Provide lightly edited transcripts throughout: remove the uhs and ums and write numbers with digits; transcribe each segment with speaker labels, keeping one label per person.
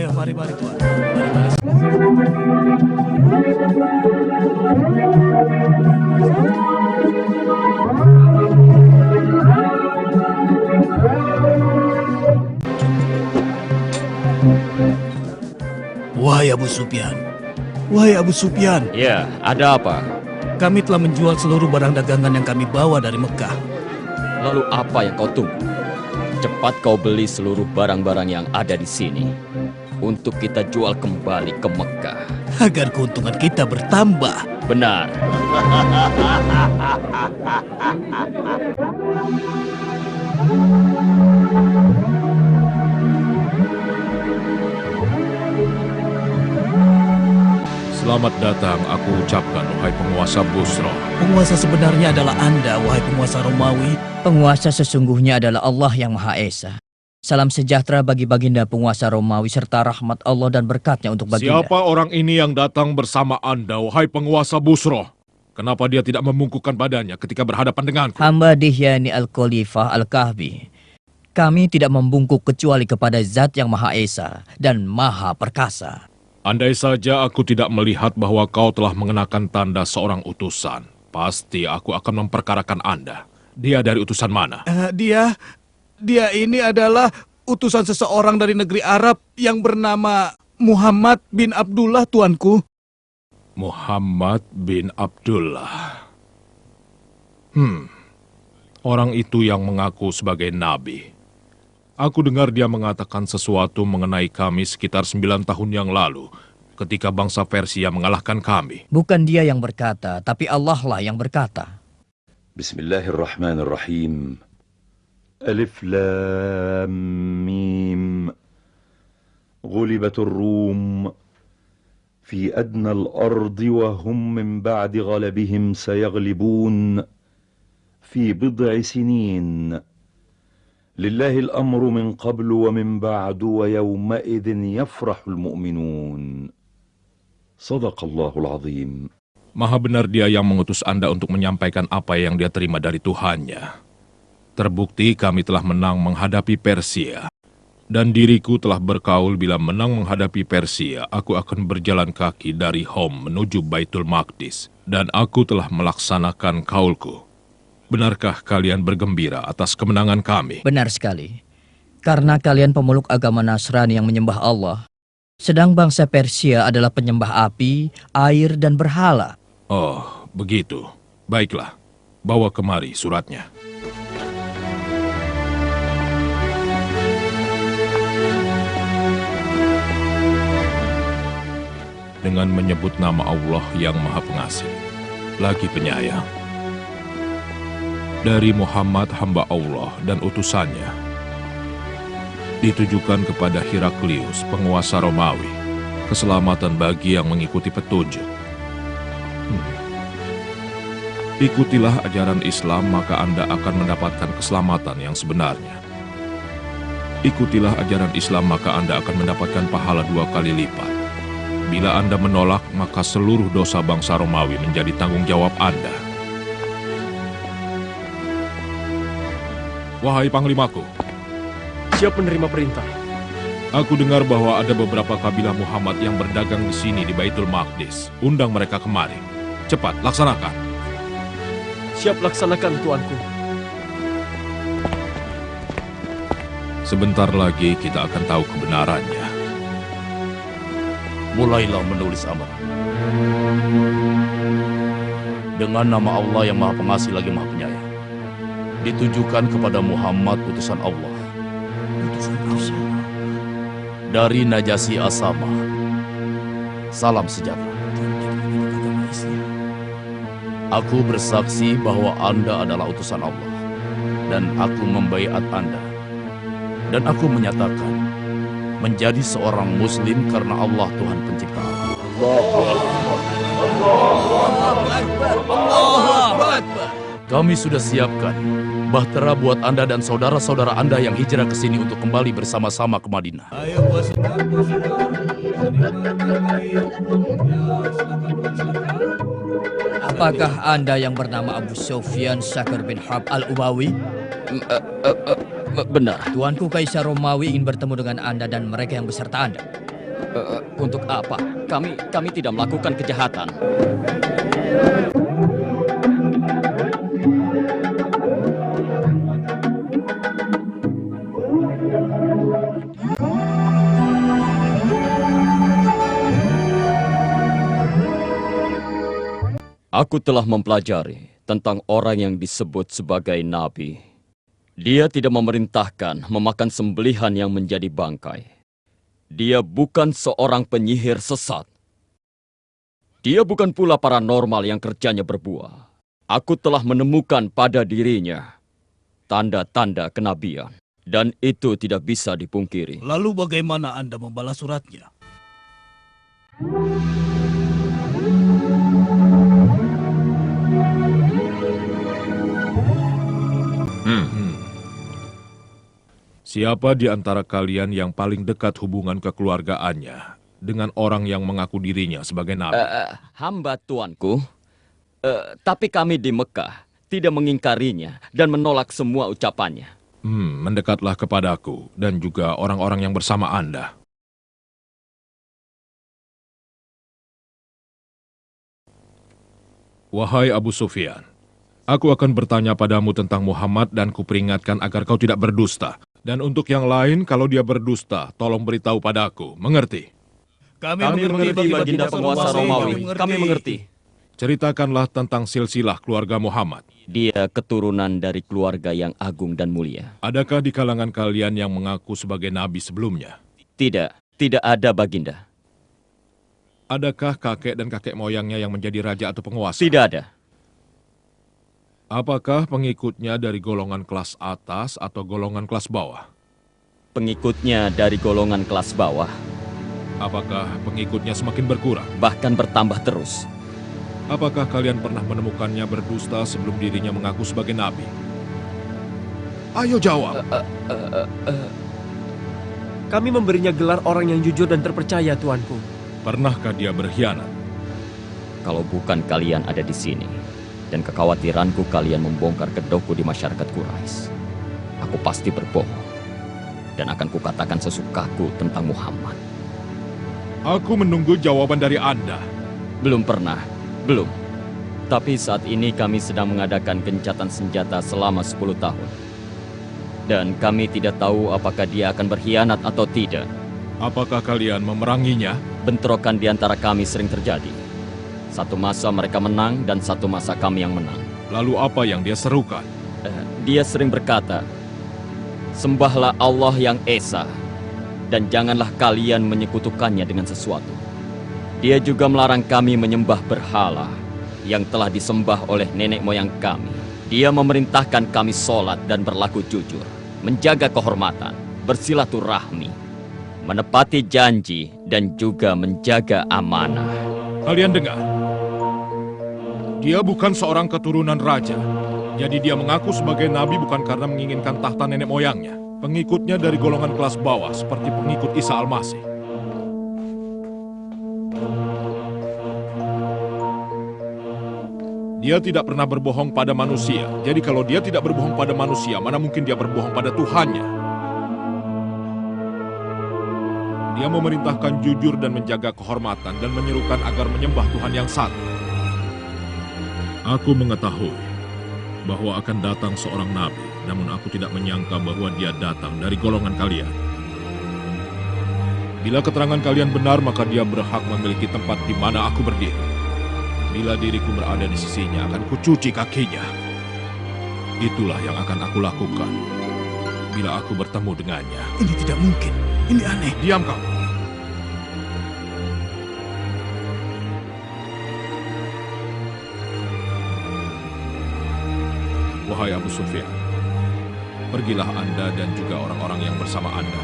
Speaker 1: Ayo, mari Tuan. Mari. Wahai Abu Sufyan,
Speaker 2: Ya, ada apa?
Speaker 1: kami telah menjual seluruh barang dagangan yang kami bawa dari Mekah.
Speaker 2: Lalu apa yang kau tunggu? Cepat kau beli seluruh barang-barang yang ada di sini untuk kita jual kembali ke Mekah.
Speaker 1: Agar keuntungan kita bertambah.
Speaker 2: Benar.
Speaker 3: Selamat datang aku ucapkan, wahai penguasa Busra.
Speaker 1: Penguasa sebenarnya adalah Anda, wahai penguasa Romawi.
Speaker 4: Penguasa sesungguhnya adalah Allah yang Maha Esa. Salam sejahtera bagi baginda penguasa Romawi serta rahmat Allah dan berkatnya untuk baginda.
Speaker 3: Siapa orang ini yang datang bersama Anda, wahai penguasa Busra? Kenapa dia tidak membungkukkan badannya ketika berhadapan denganku?
Speaker 4: Hamba Dihyani Al-Khalifah Al-Kahfi. Kami tidak membungkuk kecuali kepada Zat yang Maha Esa dan Maha Perkasa.
Speaker 3: Andai saja aku tidak melihat bahwa kau telah mengenakan tanda seorang utusan, pasti aku akan memperkarakan Anda. Dia dari utusan mana?
Speaker 1: Dia ini adalah utusan seseorang dari negeri Arab yang bernama Muhammad bin Abdullah, tuanku.
Speaker 3: Muhammad bin Abdullah. Orang itu yang mengaku sebagai nabi. Aku dengar dia mengatakan sesuatu mengenai kami sekitar 9 tahun yang lalu, ketika bangsa Persia mengalahkan kami.
Speaker 4: Bukan dia yang berkata, tapi Allah lah yang berkata.
Speaker 5: Bismillahirrahmanirrahim. Alif Lam Mim. Ghulibatur Rum. Fi adna al-ardi wa hum min ba'di ghalabihim sayaglibun. Fi bid'i sinin. لله الأمر من قبل ومن بعد ويومئذ يفرح المؤمنون صدق الله العظيم.
Speaker 3: Maha benar dia yang mengutus Anda untuk menyampaikan apa yang dia terima dari Tuhannya. Terbukti kami telah menang menghadapi Persia. Dan diriku telah berkaul bila menang menghadapi Persia, aku akan berjalan kaki dari Hom menuju Baitul Maqdis. Dan aku telah melaksanakan kaulku. Benarkah kalian bergembira atas kemenangan kami?
Speaker 4: Benar sekali. Karena kalian pemeluk agama Nasrani yang menyembah Allah. Sedang bangsa Persia adalah penyembah api, air, dan berhala.
Speaker 3: Oh, begitu. Baiklah, bawa kemari suratnya. Dengan menyebut nama Allah yang Maha Pengasih, lagi penyayang. Dari Muhammad hamba Allah dan utusannya, ditujukan kepada Heraklius, penguasa Romawi, keselamatan bagi yang mengikuti petunjuk. Ikutilah ajaran Islam, maka Anda akan mendapatkan keselamatan yang sebenarnya. Ikutilah ajaran Islam, maka Anda akan mendapatkan pahala 2 kali lipat. Bila Anda menolak, maka seluruh dosa bangsa Romawi menjadi tanggung jawab Anda. Wahai Panglimaku,
Speaker 6: siap menerima perintah.
Speaker 3: Aku dengar bahwa ada beberapa kabilah Muhammad yang berdagang di sini di Baitul Maqdis. Undang mereka kemari. Cepat, laksanakan.
Speaker 6: Siap laksanakan, tuanku.
Speaker 3: Sebentar lagi kita akan tahu kebenarannya.
Speaker 7: Mulailah menulis amar. Dengan nama Allah yang Maha Pengasih lagi Maha Penyayang. Ditujukan kepada Muhammad utusan Allah. Dari Najasyi Asama. Salam sejahtera. Aku bersaksi bahwa Anda adalah utusan Allah. Dan aku membaiat Anda. Dan aku menyatakan menjadi seorang muslim karena Allah Tuhan pencipta. Kami sudah siapkan bahtera buat Anda dan saudara-saudara Anda yang hijrah ke sini untuk kembali bersama-sama ke Madinah.
Speaker 4: Apakah Anda yang bernama Abu Sufyan Syakir bin Harb Al-Umawi?
Speaker 2: Benar.
Speaker 4: Tuanku Kaisar Romawi ingin bertemu dengan Anda dan mereka yang beserta Anda.
Speaker 2: Untuk apa? Kami tidak melakukan kejahatan. Aku telah mempelajari tentang orang yang disebut sebagai nabi. Dia tidak memerintahkan memakan sembelihan yang menjadi bangkai. Dia bukan seorang penyihir sesat. Dia bukan pula paranormal yang kerjanya berbuah. Aku telah menemukan pada dirinya tanda-tanda kenabian. Dan itu tidak bisa dipungkiri.
Speaker 1: Lalu bagaimana Anda membalas suratnya?
Speaker 3: Siapa di antara kalian yang paling dekat hubungan kekeluargaannya dengan orang yang mengaku dirinya sebagai nabi?
Speaker 2: Hamba tuanku, tapi kami di Mekah tidak mengingkarinya dan menolak semua ucapannya.
Speaker 3: Mendekatlah kepadaku dan juga orang-orang yang bersama Anda. Wahai Abu Sufyan, aku akan bertanya padamu tentang Muhammad dan kuperingatkan agar kau tidak berdusta. Dan untuk yang lain, kalau dia berdusta, tolong beritahu padaku. Mengerti?
Speaker 2: Kami mengerti baginda penguasa Romawi. Kami mengerti.
Speaker 3: Ceritakanlah tentang silsilah keluarga Muhammad.
Speaker 2: Dia keturunan dari keluarga yang agung dan mulia.
Speaker 3: Adakah di kalangan kalian yang mengaku sebagai nabi sebelumnya?
Speaker 2: Tidak ada baginda.
Speaker 3: Adakah kakek dan kakek moyangnya yang menjadi raja atau penguasa?
Speaker 2: Tidak ada.
Speaker 3: Apakah pengikutnya dari golongan kelas atas atau golongan kelas bawah?
Speaker 2: Pengikutnya dari golongan kelas bawah.
Speaker 3: Apakah pengikutnya semakin berkurang?
Speaker 2: Bahkan bertambah terus.
Speaker 3: Apakah kalian pernah menemukannya berdusta sebelum dirinya mengaku sebagai nabi? Ayo jawab.
Speaker 6: Kami memberinya gelar orang yang jujur dan terpercaya, tuanku.
Speaker 3: Pernahkah dia berkhianat?
Speaker 2: Kalau bukan kalian ada di sini, dan kekhawatiranku kalian membongkar kedokku di masyarakat Quraisy, aku pasti berbohong. Dan akan kukatakan sesukaku tentang Muhammad.
Speaker 3: Aku menunggu jawaban dari Anda.
Speaker 2: Belum pernah. Belum. Tapi saat ini kami sedang mengadakan gencatan senjata selama 10 tahun. Dan kami tidak tahu apakah dia akan berkhianat atau tidak.
Speaker 3: Apakah kalian memeranginya?
Speaker 2: Bentrokan di antara kami sering terjadi. Satu masa mereka menang dan satu masa kami yang menang.
Speaker 3: Lalu apa yang dia serukan?
Speaker 2: Dia sering berkata, "Sembahlah Allah yang Esa, dan janganlah kalian menyekutukannya dengan sesuatu." Dia juga melarang kami menyembah berhala yang telah disembah oleh nenek moyang kami. Dia memerintahkan kami sholat dan berlaku jujur, menjaga kehormatan, bersilaturahmi, menepati janji, dan juga menjaga amanah.
Speaker 3: Kalian dengar? Dia bukan seorang keturunan raja. Jadi dia mengaku sebagai nabi bukan karena menginginkan tahta nenek moyangnya. Pengikutnya dari golongan kelas bawah seperti pengikut Isa Al-Masih. Dia tidak pernah berbohong pada manusia. Jadi kalau dia tidak berbohong pada manusia, mana mungkin dia berbohong pada Tuhannya? Dia memerintahkan jujur dan menjaga kehormatan dan menyerukan agar menyembah Tuhan yang satu. Aku mengetahui bahwa akan datang seorang nabi, namun aku tidak menyangka bahwa dia datang dari golongan kalian. Bila keterangan kalian benar, maka dia berhak memiliki tempat di mana aku berdiri. Bila diriku berada di sisinya, akan kucuci kakinya. Itulah yang akan aku lakukan bila aku bertemu dengannya.
Speaker 1: Ini tidak mungkin. Ini aneh.
Speaker 3: Diam kau. Wahai Abu Sufyan, pergilah Anda dan juga orang-orang yang bersama Anda.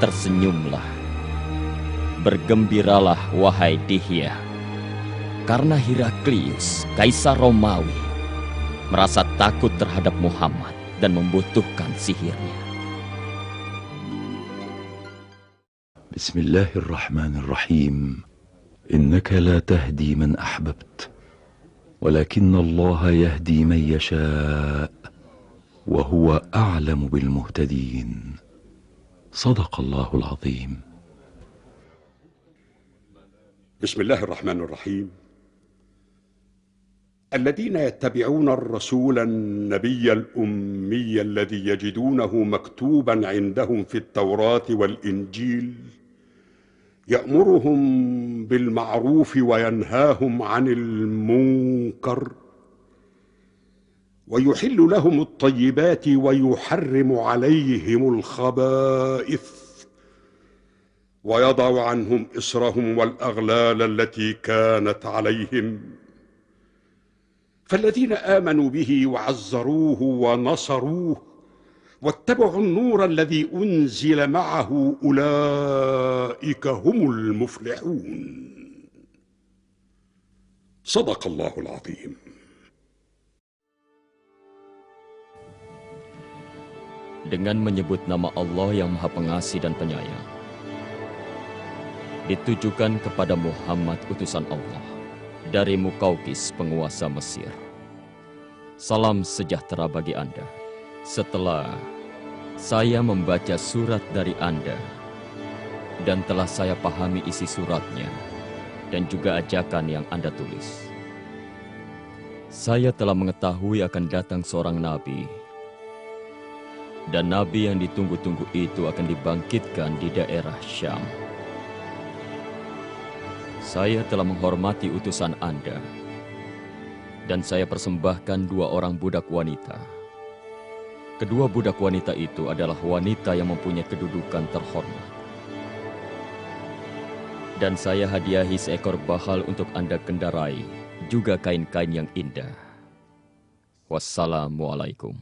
Speaker 2: Tersenyumlah. Bergembiralah, wahai Dihya. Karena Heraklius, Kaisar Romawi, merasa takut terhadap Muhammad dan membutuhkan sihirnya.
Speaker 5: Bismillahirrahmanirrahim. Innaka la tahdi man ahbabt, ولكن الله يهدي من يشاء وهو أعلم بالمهتدين. صدق الله العظيم.
Speaker 8: بسم الله الرحمن الرحيم. الذين يتبعون الرسول النبي الأمي الذي يجدونه مكتوبا عندهم في التوراة والإنجيل يأمرهم بالمعروف وينهاهم عن المنكر ويحل لهم الطيبات ويحرم عليهم الخبائث ويضع عنهم إصرهم والأغلال التي كانت عليهم. فالذين آمنوا به وعزروه ونصروه واتبعوا النور الذي أنزل معه أولئك هم المفلحون. صدق الله العظيم.
Speaker 2: Dengan menyebut nama Allah yang Maha Pengasih dan Penyayang, ditujukan kepada Muhammad utusan Allah dari Mukaukis penguasa Mesir. Salam sejahtera bagi Anda. Setelah saya membaca surat dari Anda dan telah saya pahami isi suratnya dan juga ajakan yang Anda tulis, saya telah mengetahui akan datang seorang nabi, dan nabi yang ditunggu-tunggu itu akan dibangkitkan di daerah Syam. Saya telah menghormati utusan Anda, dan saya persembahkan 2 orang budak wanita. Kedua budak wanita itu adalah wanita yang mempunyai kedudukan terhormat. Dan saya hadiahi seekor bahal untuk Anda kendarai, juga kain-kain yang indah. Wassalamualaikum.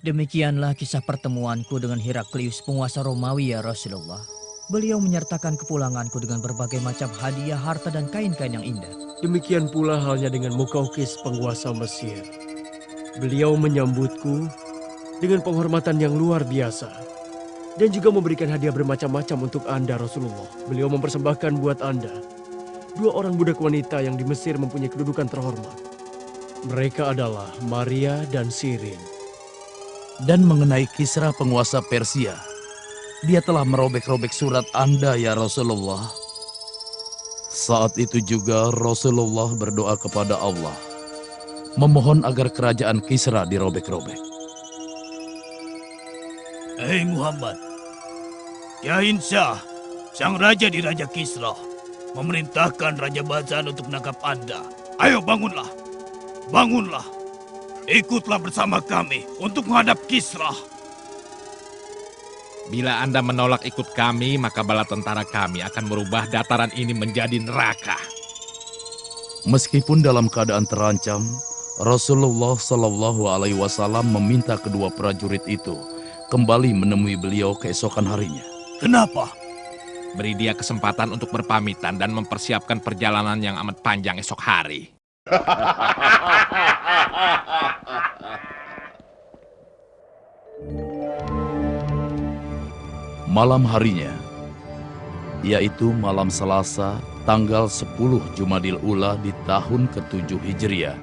Speaker 4: Demikianlah kisah pertemuanku dengan Heraklius, penguasa Romawi, ya Rasulullah. Beliau menyertakan kepulanganku dengan berbagai macam hadiah, harta, dan kain-kain yang indah.
Speaker 6: Demikian pula halnya dengan Mukaukis, penguasa Mesir. Beliau menyambutku dengan penghormatan yang luar biasa dan juga memberikan hadiah bermacam-macam untuk Anda, Rasulullah. Beliau mempersembahkan buat Anda 2 orang budak wanita yang di Mesir mempunyai kedudukan terhormat. Mereka adalah Maria dan Sirin.
Speaker 7: Dan mengenai Kisra penguasa Persia, dia telah merobek-robek surat Anda, ya Rasulullah. Saat itu juga Rasulullah berdoa kepada Allah, memohon agar kerajaan Kisra dirobek-robek.
Speaker 9: Hei Muhammad, Yahin Shah, sang raja di Raja Kisra, memerintahkan Raja Bazan untuk menangkap Anda. Ayo bangunlah, bangunlah. Ikutlah bersama kami untuk menghadap Kisra.
Speaker 3: Bila Anda menolak ikut kami, maka bala tentara kami akan merubah dataran ini menjadi neraka.
Speaker 7: Meskipun dalam keadaan terancam, Rasulullah Shallallahu Alaihi Wasallam meminta kedua prajurit itu kembali menemui beliau keesokan harinya.
Speaker 9: Kenapa?
Speaker 3: Beri dia kesempatan untuk berpamitan dan mempersiapkan perjalanan yang amat panjang esok hari.
Speaker 7: Malam harinya, yaitu malam Selasa, tanggal 10 Jumadil Ula di tahun ke-7 Hijriah,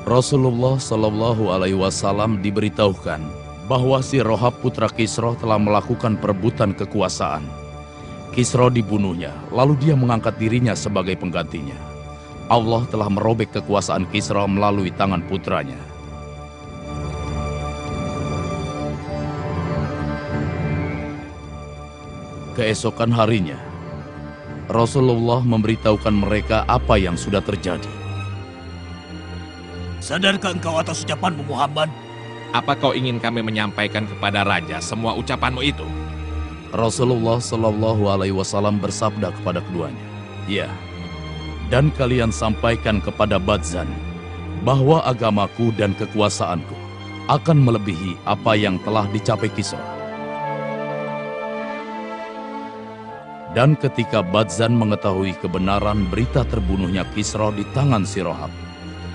Speaker 7: Rasulullah Shallallahu Alaihi Wasallam diberitahukan bahwa si Rohab putra Kisra telah melakukan perebutan kekuasaan. Kisra dibunuhnya, lalu dia mengangkat dirinya sebagai penggantinya. Allah telah merobek kekuasaan Kisra melalui tangan putranya. Keesokan harinya, Rasulullah memberitahukan mereka apa yang sudah terjadi.
Speaker 9: Sadarkah engkau atas ucapanmu, Muhammad?
Speaker 3: Apa kau ingin kami menyampaikan kepada raja semua ucapanmu itu?
Speaker 7: Rasulullah Shallallahu Alaihi Wasallam bersabda kepada keduanya, "Ya, dan kalian sampaikan kepada Badzan bahwa agamaku dan kekuasaanku akan melebihi apa yang telah dicapai Kisra." Dan ketika Badzan mengetahui kebenaran berita terbunuhnya Kisra di tangan si Rohab,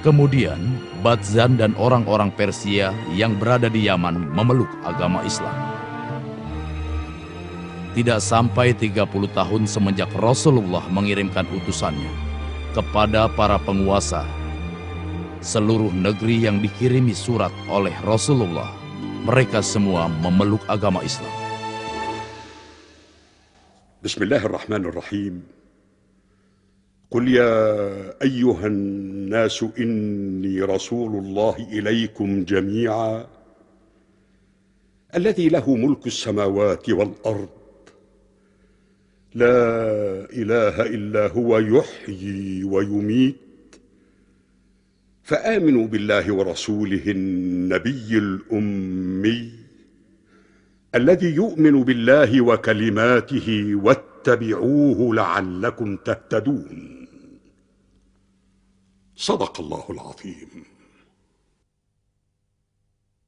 Speaker 7: kemudian Badzan dan orang-orang Persia yang berada di Yaman memeluk agama Islam. tidak sampai 30 tahun semenjak Rasulullah mengirimkan utusannya kepada para penguasa, seluruh negeri yang dikirimi surat oleh Rasulullah, mereka semua memeluk agama Islam.
Speaker 8: Bismillahirrahmanirrahim. Qul ya ayyuhan nasu inni rasulullah ilaikum jami'a alladhi lahu mulku as-samawati wal ard la ilaha illa huwa yuhyi wa yumit فآمنوا بالله ورسوله النبي الأمي الذي يؤمن بالله وكلماته واتبعوه لعلكم تهتدون صدق الله العظيم.